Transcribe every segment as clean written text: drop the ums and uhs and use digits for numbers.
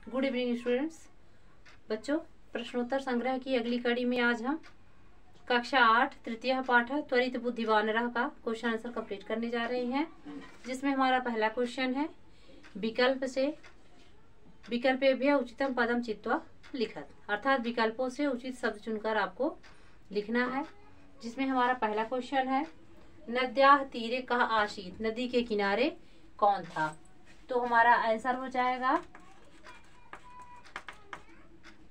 Good evening students. बच्चों, प्रश्नोत्तर संग्रह की अगली कड़ी में आज हम कक्षा 8 तृतीय पाठ त्वरित बुद्धिवानरः का क्वेश्चन आंसर कंप्लीट करने जा रहे हैं, जिसमें हमारा पहला क्वेश्चन है विकल्पेभ्य उचितम पदम चित्वा लिखत, अर्थात विकल्पों से उचित शब्द चुनकर आपको लिखना है। जिसमें हमारा पहला क्वेश्चन है नद्याः तीरे कः आसीत्, नदी के किनारे कौन था। तो हमारा आंसर हो जाएगा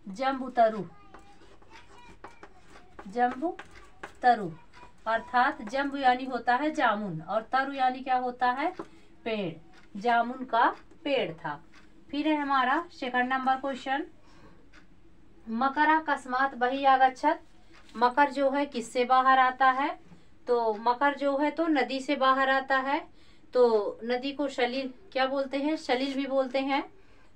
जम्बूतरु। जम्बूतरु अर्थात जम्बू यानी होता है जामुन और तरु यानी क्या होता है, पेड़। जामुन का पेड़ था। फिर है हमारा सेकंड नंबर क्वेश्चन मकरा कस्मात बहिः आगच्छत्, मकर जो है किससे बाहर आता है। तो मकर जो है तो नदी से बाहर आता है। तो नदी को सलिल क्या बोलते हैं, सलिल भी बोलते हैं।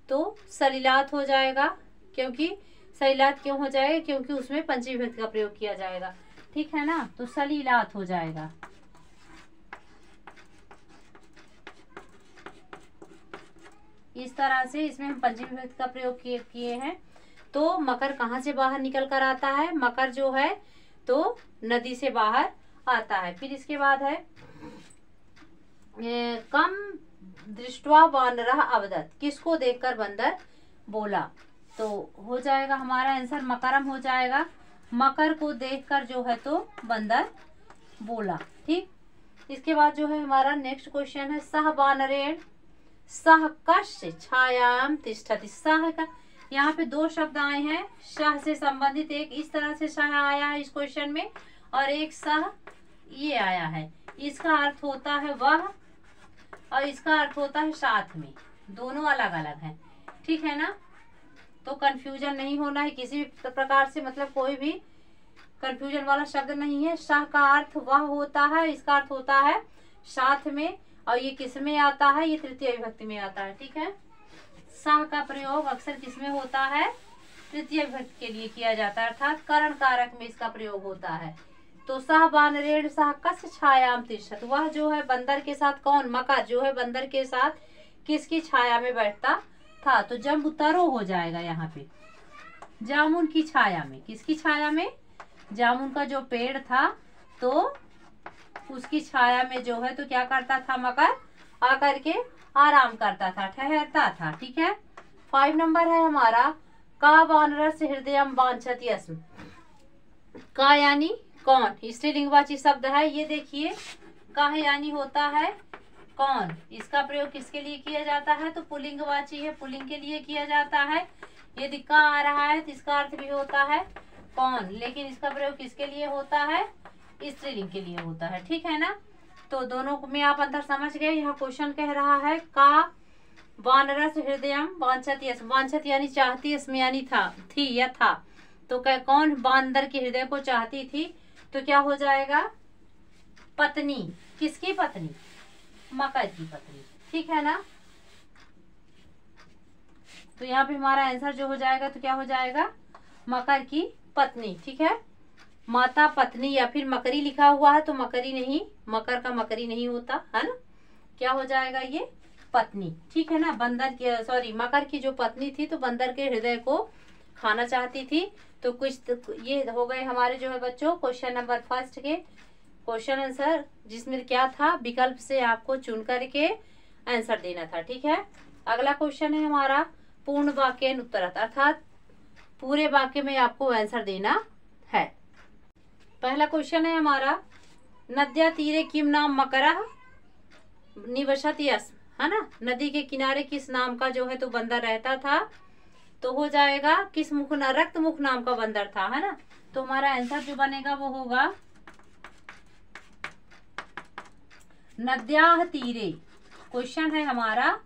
तो सलिलात हो जाएगा, क्योंकि सलिलात क्यों हो जाएगा, क्योंकि उसमें पंचमी विभक्ति का प्रयोग किया जाएगा, ठीक है ना। तो सलिलात हो जाएगा। इस तरह से इसमें हम पंचमी विभक्ति का प्रयोग किए हैं। तो मकर कहाँ से बाहर निकल कर आता है, मकर जो है तो नदी से बाहर आता है। फिर इसके बाद है कम दृष्ट्वा वानरः अवदत्, किसको देखकर बंदर बोला। तो हो जाएगा हमारा आंसर मकरम हो जाएगा, मकर को देखकर जो है तो बंदर बोला, ठीक। इसके बाद जो है हमारा नेक्स्ट क्वेश्चन है सह वानरेण सह कस्य छायां तिष्ठति। सह का यहाँ पे दो शब्द आए हैं सह से संबंधित, एक इस तरह से सह आया है इस क्वेश्चन में और एक सह ये आया है। इसका अर्थ होता है वह और इसका अर्थ होता है साथ में, दोनों अलग अलग हैं, ठीक है ना। तो कंफ्यूजन नहीं होना है किसी भी प्रकार से, मतलब कोई भी कंफ्यूजन वाला शब्द नहीं है। सह का अर्थ वह होता है, इसका अर्थ होता है साथ में, और ये किस में आता है, ये तृतीय विभक्ति में आता है, ठीक है। सह का प्रयोग अक्सर किस में होता है, तृतीय विभक्ति के लिए किया जाता है, अर्थात करण कारक में इसका प्रयोग होता है। तो सह वानरेण सह कस्य छायां तिष्ठत्, वह जो है बंदर के साथ, कौन, मकर जो है बंदर के साथ किसकी छाया में बैठता था। तो जम्बूतरु हो जाएगा यहाँ पे, जामुन की छाया में। किसकी छाया में, जामुन का जो पेड़ था तो उसकी छाया में जो है तो क्या करता था मकर, आकर के आराम करता था, ठहरता था, ठीक है। 5 नंबर है हमारा का वानरस्य हृदयं वाञ्छति स्म। का यानी कौन, स्त्रीलिंगवाची शब्द है। ये देखिए का यानी होता है कौन, इसका प्रयोग किसके लिए किया जाता है, तो पुल्लिंगवाची है, पुल्लिंग के लिए किया जाता है। यदि का आ रहा है तो इसका अर्थ भी होता है कौन, लेकिन इसका प्रयोग किसके लिए होता है, स्त्रीलिंग के लिए होता है, ठीक है ना। तो दोनों में आप अंतर समझ गए। यह क्वेश्चन कह रहा है का वानरस्य हृदयं वाञ्छति स्म, वांछति यानी चाहती, इसमें यानी था, थी या था। तो क्या कौन बांदर के हृदय को चाहती थी, तो क्या हो जाएगा, पत्नी। किसकी पत्नी, मकर की पत्नी, ठीक है ना। तो यहाँ पे हमारा आंसर जो हो जाएगा तो क्या हो जाएगा, मकर की पत्नी, ठीक है। माता पत्नी या फिर मकरी लिखा हुआ है तो मकरी नहीं, मकर का मकरी नहीं होता है ना, क्या हो जाएगा ये पत्नी, ठीक है ना। बंदर की सॉरी मकर की जो पत्नी थी तो बंदर के हृदय को खाना चाहती थी। तो कुछ तो ये हो गए हमारे जो है बच्चों क्वेश्चन नंबर फर्स्ट के क्वेश्चन आंसर, जिसमें क्या था, विकल्प से आपको चुन करके आंसर देना था, ठीक है। अगला क्वेश्चन है हमारा पूर्ण वाक्य उत्तरत, अर्थात पूरे वाक्य में आपको आंसर देना है। पहला क्वेश्चन है हमारा नद्या तीरे किम नाम मकरः निवसति स्म, है ना। नदी के किनारे किस नाम का जो है तो बंदर रहता था। तो हो जाएगा किस मुख, रक्त मुख नाम का बंदर था, है ना। तो हमारा आंसर जो बनेगा वो होगा नद्याः तीरे। क्वेश्चन है हमारा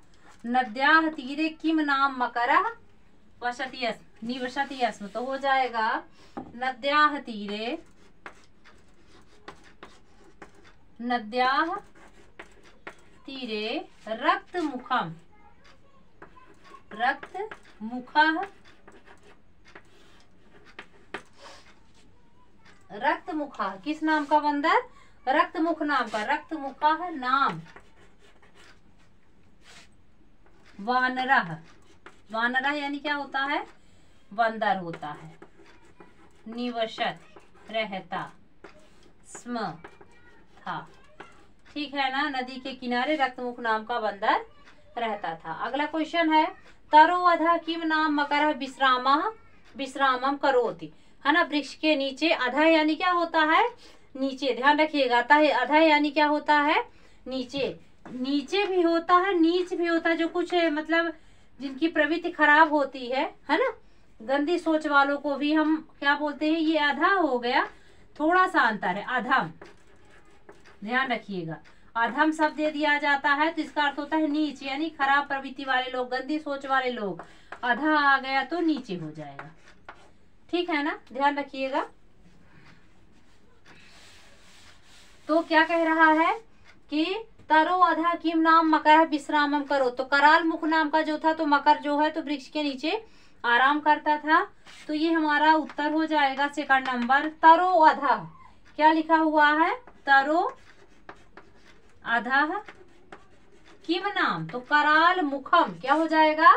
नद्याः तीरे किम नाम मकरः वसति स्म निवसति स्म। तो हो जाएगा नद्याः तीरे, नद्याः तीरे रक्त मुखम, रक्त मुखः, रक्त मुखा किस नाम का बंदर, रक्त मुख नाम का, रक्त मुखः नाम वानरः, वानरः यानी क्या होता है, बंदर होता है। निवसत रहता, स्म था, ठीक है ना। नदी के किनारे रक्तमुख नाम का बंदर रहता था। अगला क्वेश्चन है, तरो अधः किम नाम मकरः विश्रामः विश्रामम करोति, है ना। वृक्ष के नीचे, अधः यानी क्या होता है, नीचे, ध्यान रखिएगा। अधः यानी क्या होता है, नीचे। नीचे भी होता है, नीच भी होता है। जो कुछ मतलब जिनकी प्रवृत्ति खराब होती है ना, गंदी सोच वालों को भी हम क्या बोलते हैं, ये अधः हो गया। थोड़ा सा अंतर है, अधम, ध्यान रखिएगा। अधम शब्द दे दिया जाता है तो इसका अर्थ होता है नीच, यानी खराब प्रवृत्ति वाले लोग, गंदी सोच वाले लोग। अधः आ गया तो नीचे हो जाएगा, ठीक है ना, ध्यान रखिएगा। तो क्या कह रहा है कि तरो अधः किम नाम मकर विश्रामम करो, तो कराल मुख नाम का जो था, तो मकर जो है तो वृक्ष के नीचे आराम करता था। तो ये हमारा उत्तर हो जाएगा सेकंड नंबर। तरो अधः क्या लिखा हुआ है, तरो अधः किम नाम, तो कराल मुखम क्या हो जाएगा,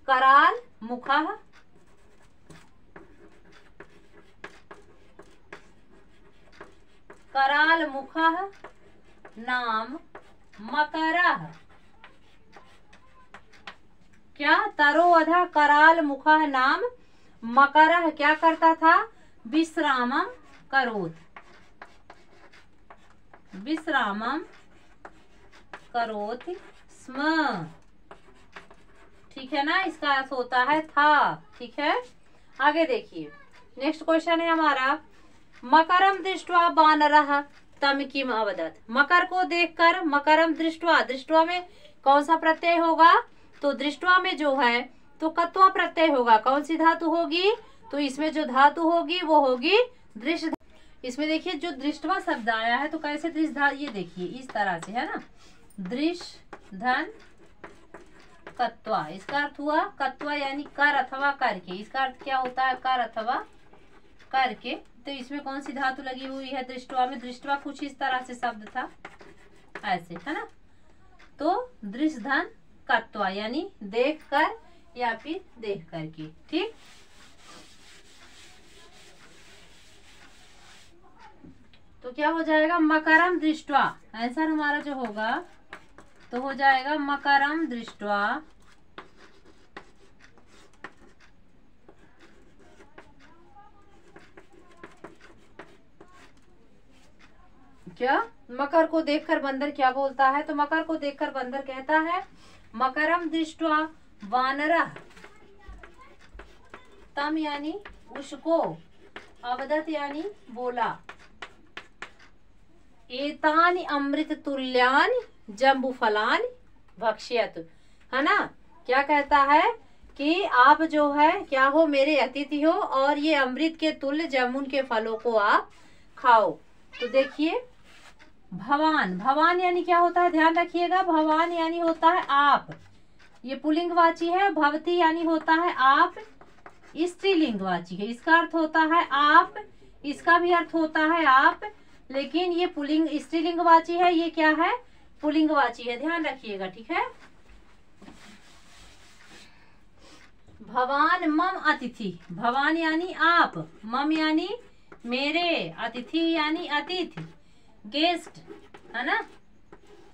कराल मुखः कराल मुखः नाम मकरः, क्या, तरो अधः कराल मुखः नाम मकरः क्या करता था, विश्रामम करोत, विश्रामम करोत स्म, ठीक है ना। इसका अर्थ होता है था, ठीक है। आगे देखिए, नेक्स्ट क्वेश्चन है हमारा, मकरम दृष्ट्वा वानरः तम किम अवदत्, मकर को देखकर, मकरम दृष्ट्वा, दृष्ट्वा में कौन सा प्रत्यय होगा, तो दृष्ट्वा में जो है तो कत्वा प्रत्यय होगा। कौन सी धातु होगी, तो इसमें जो धातु होगी वो होगी दृश्य। इसमें देखिए जो दृष्टवा शब्द आया है तो कैसे दृश्य, ये देखिए इस तरह से, है ना, दृश्य धन कत्वा, इसका अर्थ हुआ कत्वा यानी कर अथवा करके। इसका अर्थ क्या होता है, कर अथवा करके। तो इसमें कौन सी धातु लगी हुई है दृष्टवा में, दृष्टवा कुछ इस तरह से शब्द था, ऐसे, है ना। तो दृश्य धन कत्वा यानी देख कर या फिर देख करके, ठीक। तो क्या हो जाएगा, मकरम दृष्ट्वा, आंसर हमारा जो होगा तो हो जाएगा मकरम दृष्ट्वा क्या, मकर को देखकर बंदर क्या बोलता है, तो मकर को देखकर बंदर कहता है, मकरम दृष्ट्वा वानरः तम यानी उसको, अवदत यानी बोला, एतानि अमृत तुल्यानि जम्बू फलानि भक्ष्यत, है ना। क्या कहता है कि आप जो है क्या हो, मेरे अतिथि हो और ये अमृत के तुल्य जामुन के फलों को आप खाओ। तो देखिए भवान, भवान यानी क्या होता है, ध्यान रखिएगा, भवान यानी होता है आप, ये पुल्लिंगवाची है। भवती यानी होता है आप, स्त्रीलिंगवाची है। इसका अर्थ होता है आप, इसका भी अर्थ होता है आप, लेकिन ये पुल्लिंग स्त्रीलिंगवाची है, ये क्या है, पुल्लिंगवाची है, ध्यान रखिएगा, ठीक है। भवान मम अतिथि, भवान यानी आप, मम यानी मेरे, अतिथि यानी अतिथि, गेस्ट, है ना,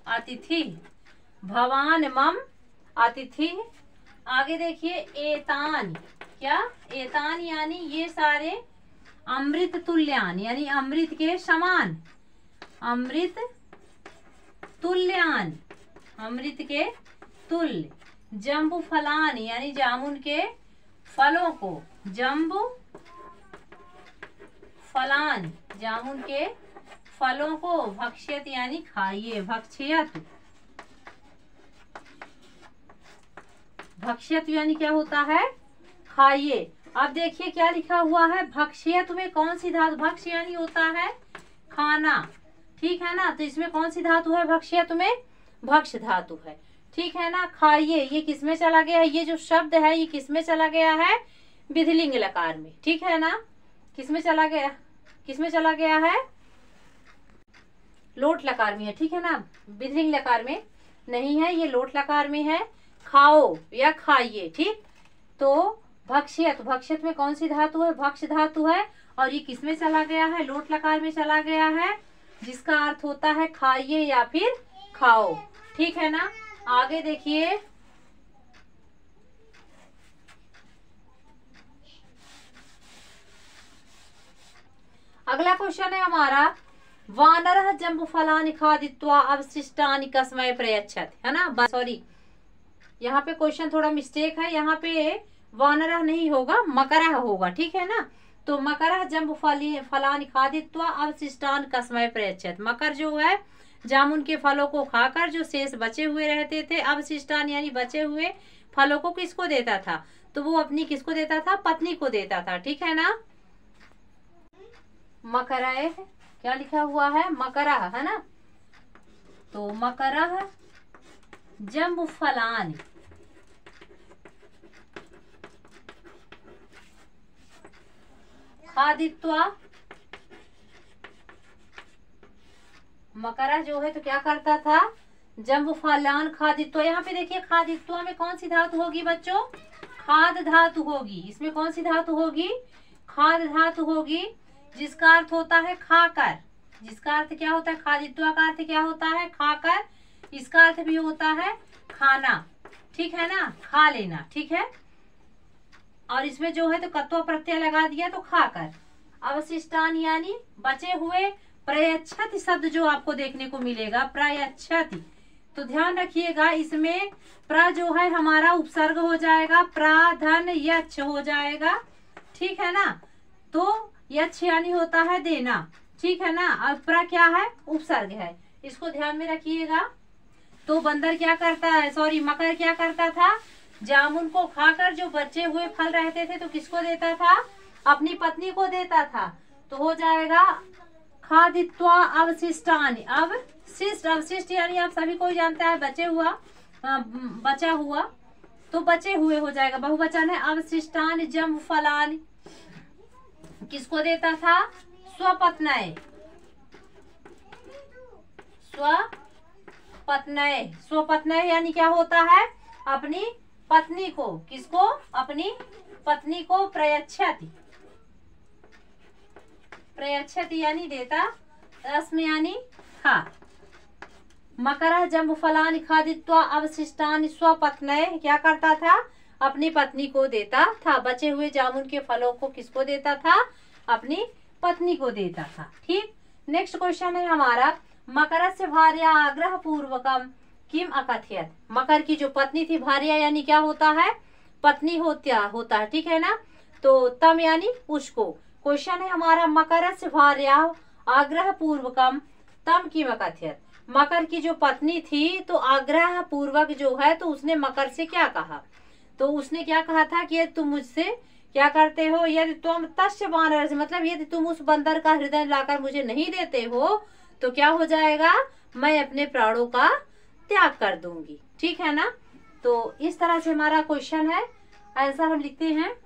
अतिथि, भवान मम अतिथि। आगे देखिए एतान, क्या, एतान यानी ये सारे, अमृत तुल्यान यानी अमृत के समान, अमृत तुल्यान अमृत के तुल्य, जम्बू फलान यानी जामुन के फलों को, जम्बू फलान जामुन के फलों को, भक्ष्यत यानी खाइए, भक्ष्यत, भक्ष्यत यानी क्या होता है, खाइए। अब देखिए क्या लिखा हुआ है, भक्ष्यत में कौन सी धातु, भक्ष्य यानी होता है खाना, ठीक है ना। तो इसमें कौन सी धातु है, भक्ष्यत में भक्ष्य धातु है, ठीक है ना। खाइए ये किसमें चला गया है, ये जो शब्द है ये किसमें चला गया है, विधिलिंग लकार में, ठीक है ना। किसमें चला गया, किसमें चला गया है, लोट लकार में है, ठीक है ना, विधिलिंग लकार में नहीं है, ये लोट लकार में है। खाओ या खाइए, ठीक। तो भक्ष्यत, भक्ष्यत में कौन सी धातु है? भक्ष धातु है। और ये किस में चला गया है? लोट लकार में चला गया है, जिसका अर्थ होता है खाइए या फिर खाओ। ठीक है ना। आगे देखिए, अगला क्वेश्चन है हमारा, वानरः जम्बूफलानि खादित्वा अवशिष्टानि कस्मै प्रयच्छत्, है ना। सॉरी, यहाँ पे क्वेश्चन थोड़ा मिस्टेक है, यहाँ पे वानरः नहीं होगा, मकरः होगा। ठीक है ना। तो मकरः जम्बूफलानि खादित्वा अवशिष्टानि कस्मै प्रयच्छत्। मकर जो है जामुन के फलों को खाकर जो शेष बचे हुए रहते थे, अवशिष्टान यानी बचे हुए फलों को किसको देता था? तो वो अपनी किसको देता था? पत्नी को देता था। ठीक है ना। मकरः क्या लिखा हुआ है? मकरः, है ना। तो मकरः जम्बूफलानि खादित्वा, मकरः जो है तो क्या करता था? जम्बूफलान खादित्वा। यहाँ पे देखिए, खादित्वा में कौन सी धातु होगी बच्चों? खाद धातु होगी। इसमें कौन सी धातु होगी? खाद धातु होगी, जिसका अर्थ होता है खाकर। जिसका अर्थ क्या होता है? खादित्वा का अर्थ क्या होता है? खाकर। इसका अर्थ भी होता है खाना। ठीक है ना, खा लेना। ठीक है। और इसमें जो है तो कत्वा प्रत्यय लगा दिया तो खाकर। अवशिष्टान यानी बचे हुए। प्रयच्छति शब्द जो आपको देखने को मिलेगा, प्रयच्छति, तो ध्यान रखिएगा, इसमें प्र जो है हमारा उपसर्ग हो जाएगा, प्राधन यच्छ हो जाएगा। ठीक है ना। तो यच्छ यानी होता है देना। ठीक है ना। अब प्र क्या है? उपसर्ग है। इसको ध्यान में रखिएगा। तो बंदर क्या करता है, सॉरी मकर क्या करता था? जामुन को खाकर जो बचे हुए फल रहते थे तो किसको देता था? अपनी पत्नी को देता था। तो हो जाएगा खादित्वा अवशिष्टानि। अवशिष्ट, अवशिष्ट यानी आप सभी को जानता है बचे हुआ, बचा हुआ, तो बचे हुए हो जाएगा, बहुवचन है। अवशिष्टानि जम्बूफलानि किसको देता था? स्वपत्नये। स्वपत्नये, स्वपत्नये यानी क्या होता है? अपनी पत्नी को। किसको? अपनी पत्नी को। प्रयच्छति, प्रयच्छति यानी देता, रस्म यानी खा। मकरः जम्बूफलानि खादित्वा अवशिष्टानि स्वपत्नये, क्या करता था? अपनी पत्नी को देता था। बचे हुए जामुन के फलों को किसको देता था? अपनी पत्नी को देता था। ठीक। नेक्स्ट क्वेश्चन है हमारा, मकरस्य भार्या आग्रह पूर्वकम किम अकथयत। मकर की जो पत्नी थी, भार्या यानी क्या होता है? पत्नी होता है। ठीक है ना। तो तम यानी उसको। क्वेश्चन है हमारा, मकरस्य भार्या आग्रह पूर्वकम तम किम अकथयत। मकर की जो पत्नी थी तो आग्रह पूर्वक जो है तो उसने मकर से क्या कहा? तो उसने क्या कहा था कि तुम मुझसे क्या करते हो? यदि तुम तस्य वानर, मतलब यदि तुम उस बंदर का हृदय लाकर मुझे नहीं देते हो तो क्या हो जाएगा? मैं अपने प्राणों का त्याग कर दूंगी। ठीक है ना। तो इस तरह से हमारा क्वेश्चन है। आंसर हम लिखते हैं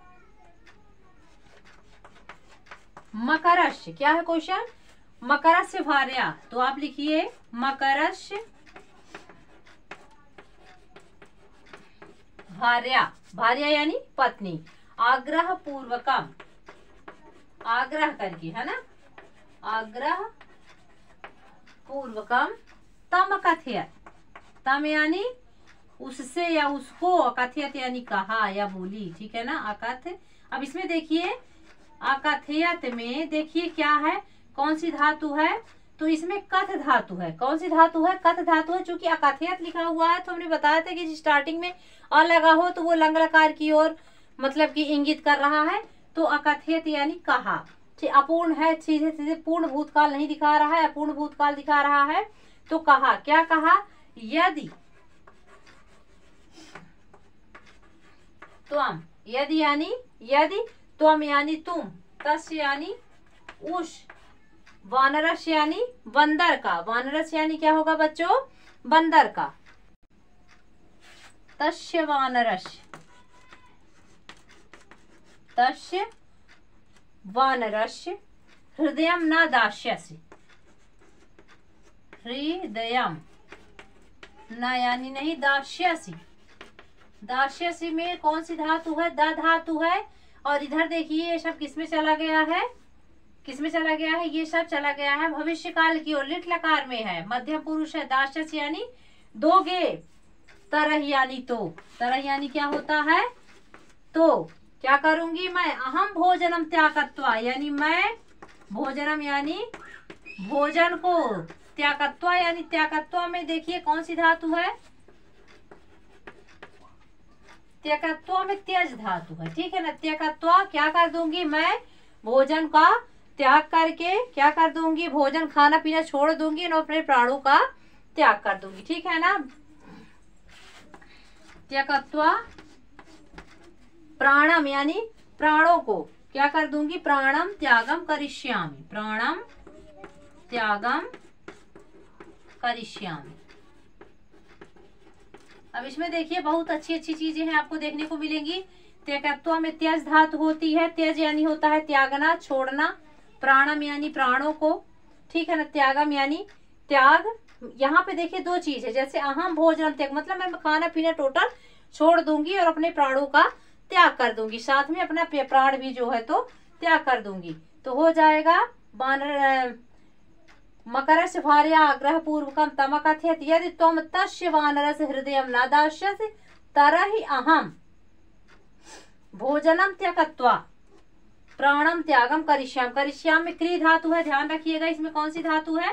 मकरस्य। क्या है क्वेश्चन? मकरस्य भार्या, तो आप लिखिए मकरस्य भार्या, भार्या यानी पत्नी, आग्रह पूर्वकम, आग्रह करके, है ना, आग्रह पूर्वकम तम कथयत, तम यानी उससे या उसको, अकथयत यानी कहा या बोली। ठीक है ना, अकथ। अब इसमें देखिए अकथयत में देखिए क्या है, कौन सी धातु है? तो इसमें कथ धातु है। कौन सी धातु है? कथ धातु है। चूंकि अकथयत लिखा हुआ है तो हमने बताया था कि स्टार्टिंग में अ लगा हो तो वो लंग लकार की ओर मतलब कि इंगित कर रहा है। तो अकथयत यानी कहा। ठीक, अपूर्ण है, सीधे सीधे पूर्ण भूतकाल नहीं दिखा रहा है, अपूर्ण भूतकाल दिखा रहा है। तो कहा, क्या कहा? यदि त्वम, यदि यानी यदि, त्वम यानी तुम, तस्य यानी उस, वानरस यानी बंदर का, वानरस यानी क्या होगा बच्चों? बंदर का। तस्य वानरस, तस्य वानरस हृदयम न दास्यसि, हृदयम न यानी नहीं, दास्यसि, दास्यसी में कौन सी धातु है? द धातु है। और इधर देखिए ये सब किसमें चला गया है? किसमें चला गया है? ये सब चला गया है भविष्य काल की ओर, लिट लकार में है, मध्यम पुरुष है। दास्यसी यानी दोगे, तरह यानी तो, तरह यानी क्या होता है? तो क्या करूंगी मैं? अहम भोजनम त्यागत्वा, यानी मैं भोजनम यानी भोजन को, त्यागत्वा यानी त्यागत्वा में देखिए कौन सी धातु है? त्यक्त्वा में त्यज धातु है, ठीक है ना। त्यक्त्वा क्या कर दूंगी मैं? भोजन का त्याग करके क्या कर दूंगी? भोजन खाना पीना छोड़ दूंगी और अपने प्राणों का त्याग कर दूंगी, ठीक है ना। त्यक्त्वा प्राणम यानी प्राणों को क्या कर दूंगी? प्राणम त्यागम करिष्यामि, प्राणम त्यागम करिष्यामि। अब इसमें देखिए बहुत अच्छी अच्छी चीजें हैं आपको देखने को मिलेंगी। त्यक्त्वा में त्यज धातु होती है। त्यज यानी होता है त्यागना, छोड़ना। प्राणम यानी प्राणों को, ठीक है ना। त्यागम यानी त्याग। यहाँ पे देखिए दो चीज है, जैसे अहम भोजनम त्याग मतलब मैं खाना पीना टोटल छोड़ दूंगी और अपने प्राणों का त्याग कर दूंगी, साथ में अपना प्राण भी जो है तो त्याग कर दूंगी। तो हो जाएगा वानर मकरस्य भार्या आग्रह पूर्वकम तम कथयत यदि त्वम तस्य वानरस्य हृदयं न दास्यसि तरहि अहम भोजनम त्यक्त्वा प्राणम त्यागम करिष्यामि। करिष्यामि में क्री धातु है, ध्यान रखिएगा। इसमें कौन सी धातु है?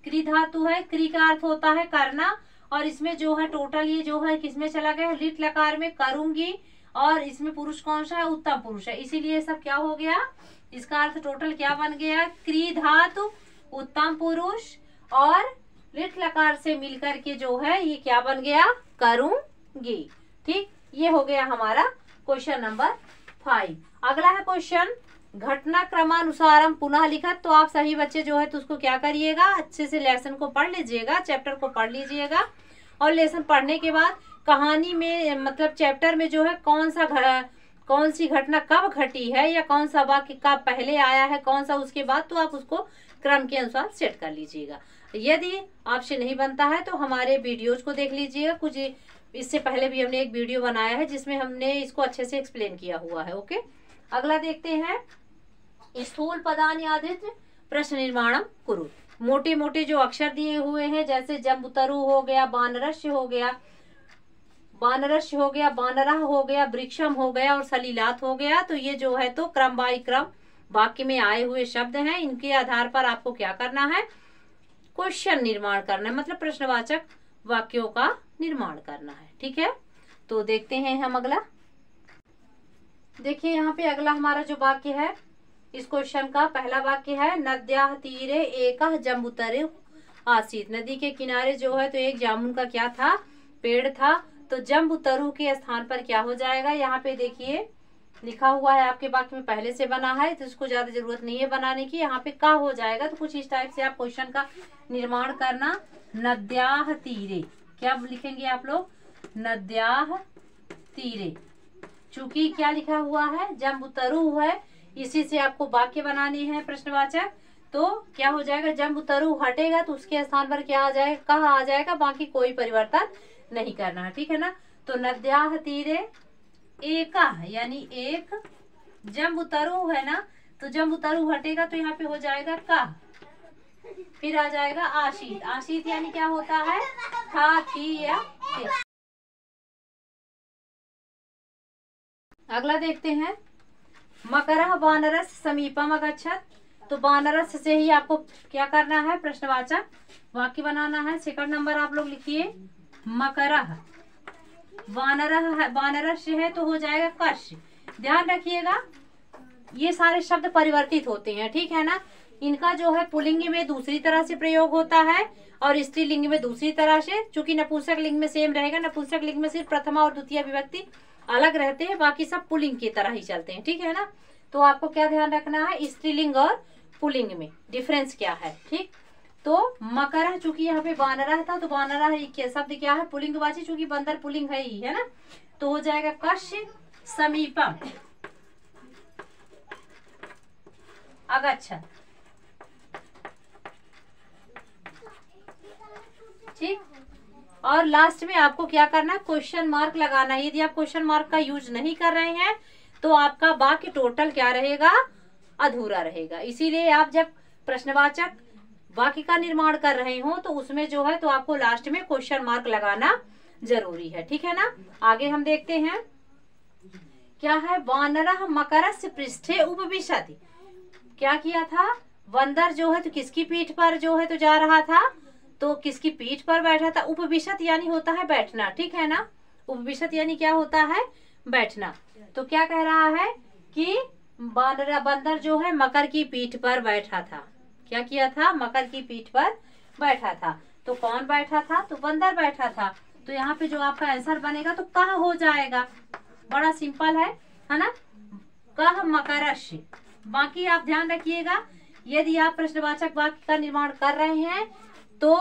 क्री धातु है। क्री का अर्थ होता है करना, और इसमें जो है टोटल ये जो है किसमें चला गया? लिट लकार में करूंगी। और इसमें पुरुष कौन सा है? उत्तम पुरुष है, इसीलिए सब क्या हो गया? इसका अर्थ टोटल क्या बन गया? क्री धातु, उत्तम पुरुष और लिट लकार से मिलकर के जो है ये क्या बन गया? करूंगी। ठीक, ये हो गया हमारा क्वेश्चन नंबर 5। अगला है क्वेश्चन घटना क्रमानुसारम पुनः लिखत। तो आप सभी बच्चे जो है तो उसको क्या करिएगा? अच्छे से लेसन को पढ़ लीजिएगा, चैप्टर को पढ़ लीजिएगा। और लेसन पढ़ने के बाद कहानी में मतलब चैप्टर में जो है कौन सी घटना कब घटी है या कौन सा वाक्य कब पहले आया है, कौन सा उसके बाद, तो आप उसको क्रम के अनुसार सेट कर लीजिएगा। यदि आपसे नहीं बनता है तो हमारे वीडियोज को देख लीजिएगा। कुछ इससे पहले भी हमने एक वीडियो बनाया है जिसमें हमने इसको अच्छे से एक्सप्लेन किया हुआ है। ओके, अगला देखते हैं स्थूल पदानि आदित प्रश्न निर्माणम कुरु। मोटे मोटे जो अक्षर दिए हुए हैं जैसे जम्बुतरु हो गया, बानरस्य हो गया, बानरह हो गया, वृक्षम हो गया और सलीलात हो गया। तो ये जो है तो क्रम बाई क्रम वाक्य में आए हुए शब्द हैं। इनके आधार पर आपको क्या करना है? क्वेश्चन निर्माण करना है, मतलब प्रश्नवाचक वाक्यों का निर्माण करना है। ठीक है, तो देखते हैं हम अगला। देखिए यहाँ पे अगला हमारा जो वाक्य है इस क्वेश्चन का पहला वाक्य है नद्याः तीरे एकः जम्बुतरु आसीत्। नदी के किनारे जो है तो एक जामुन का क्या था? पेड़ था। तो जम्बुतरु के स्थान पर क्या हो जाएगा? यहाँ पे देखिए लिखा हुआ है आपके वाक्य में पहले से बना है, तो इसको ज्यादा जरूरत नहीं है बनाने की। यहाँ पे का हो जाएगा, तो कुछ इस टाइप से आप क्वेश्चन का निर्माण करना। नद्याः तीरे क्या लिखेंगे आप लोग? नद्याः तीरे। चूंकि क्या लिखा हुआ है? जम्बुतरु है, इसी से आपको वाक्य बनाने हैं प्रश्नवाचक। तो क्या हो जाएगा? जम्बुतरु हटेगा तो उसके स्थान पर क्या आ जाएगा? कहा आ जाएगा, बाकी कोई परिवर्तन नहीं करना है। ठीक है ना। तो नद्याः तीरे एकः यानी एक, जम्बुतरु है ना, तो जम्बुतरु हटेगा तो यहाँ पे हो जाएगा का, फिर आ जाएगा आशीत। आशीत यानी क्या होता है? था, थी या थे। अगला देखते हैं मकरः वानरस्य समीपम अगच्छत्। तो वानरस्य से ही आपको क्या करना है? प्रश्नवाचक वाक्य बनाना है। सेकंड नंबर आप लोग लिखिए मकरः, वानरस्य है तो हो जाएगा कस्य। ध्यान रखिएगा ये सारे शब्द परिवर्तित होते हैं, ठीक है ना। इनका जो है पुल्लिंग में दूसरी तरह से प्रयोग होता है और स्त्रीलिंग में दूसरी तरह से। चूंकि नपुंसक लिंग में सेम रहेगा, नपुंसक लिंग में सिर्फ प्रथमा और द्वितीय विभक्ति अलग रहते हैं, बाकी सब पुल्लिंग की तरह ही चलते हैं। ठीक है ना। तो आपको क्या ध्यान रखना है? स्त्रीलिंग और पुल्लिंग में डिफरेंस क्या है। ठीक, तो मकरः चूंकि यहाँ पे वानरः था तो वानरः शब्द क्या है? पुल्लिंगवाची, चूंकि बंदर पुल्लिंग है ही, है ना। तो हो जाएगा कस्य समीपम अगच्छत्। ठीक, और लास्ट में आपको क्या करना है, क्वेश्चन मार्क लगाना है। यदि आप क्वेश्चन मार्क का यूज नहीं कर रहे हैं तो आपका वाक्य टोटल क्या रहेगा, अधूरा रहेगा। इसीलिए आप जब प्रश्नवाचक वाक्य का निर्माण कर रहे हो तो उसमें जो है तो आपको लास्ट में क्वेश्चन मार्क लगाना जरूरी है, ठीक है ना। आगे हम देखते हैं क्या है, वानरः मकरस्य पृष्ठे उपविशति। क्या किया था, बंदर जो है तो किसकी पीठ पर जो है तो जा रहा था, तो किसकी पीठ पर बैठा था। उपविशत यानी होता है बैठना, ठीक है ना। उपविशत यानी क्या होता है, बैठना। तो क्या कह रहा है कि बंदर जो है मकर की पीठ पर बैठा था। क्या किया था, मकर की पीठ पर बैठा था। तो कौन बैठा था, तो बंदर बैठा था। तो यहाँ पे जो आपका आंसर बनेगा तो कहाँ हो जाएगा, बड़ा सिंपल है ना, कह मकरस्य। बाकी आप ध्यान रखिएगा, यदि आप प्रश्नवाचक वाक्य का निर्माण कर रहे हैं तो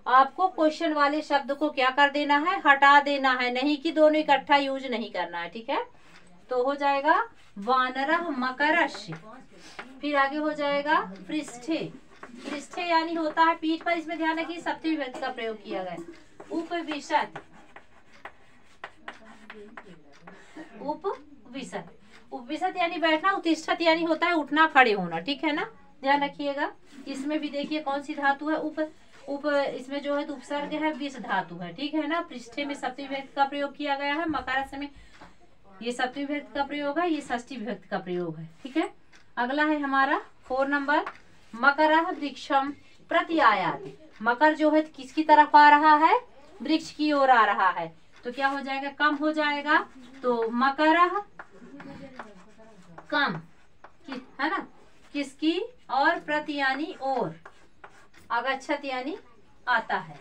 आपको क्वेश्चन वाले शब्द को क्या कर देना है, हटा देना है, नहीं कि दोनों इकट्ठा यूज नहीं करना है, ठीक है। तो हो जाएगा वानरः मकरस्य, फिर आगे हो जाएगा पृष्ठे। पृष्ठे यानी होता है पीठ पर, इसमें ध्यान रखिए सप्तमी विभक्ति का प्रयोग किया गया। उपविशत, उपविशत, उपविशत यानी बैठना। उत्तिष्ठत यानी होता है उठना, खड़े होना, ठीक है ना, ध्यान रखिएगा। इसमें भी देखिए कौन सी धातु है, उप इसमें जो है तो उपसर्ग है, विष धातु है, ठीक है ना। पृष्ठे में सप्तमी विभक्ति का प्रयोग किया गया है, मकरस्य में ये सप्तमी विभक्ति का प्रयोग है, ये षष्ठी विभक्ति का प्रयोग है, ठीक है। अगला है हमारा 4 नंबर, मकरः वृक्षम प्रति आयाति। मकर जो है किसकी तरफ आ रहा है, वृक्ष की ओर आ रहा है। तो क्या हो जाएगा, कम हो जाएगा। तो मकरः कम, है ना, किसकी, और प्रति यानी और, अगच्छत यानी आता है।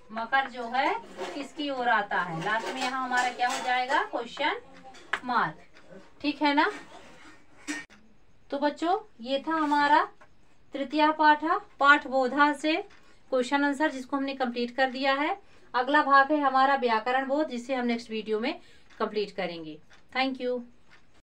मकर जो है किसकी ओर आता है, लास्ट में यहाँ हमारा क्या हो जाएगा, क्वेश्चन मार्क, ठीक है ना। तो बच्चों ये था हमारा तृतीय पाठ बोधा से क्वेश्चन आंसर, जिसको हमने कंप्लीट कर दिया है। अगला भाग है हमारा व्याकरण बोध, जिसे हम नेक्स्ट वीडियो में कंप्लीट करेंगे। Thank you.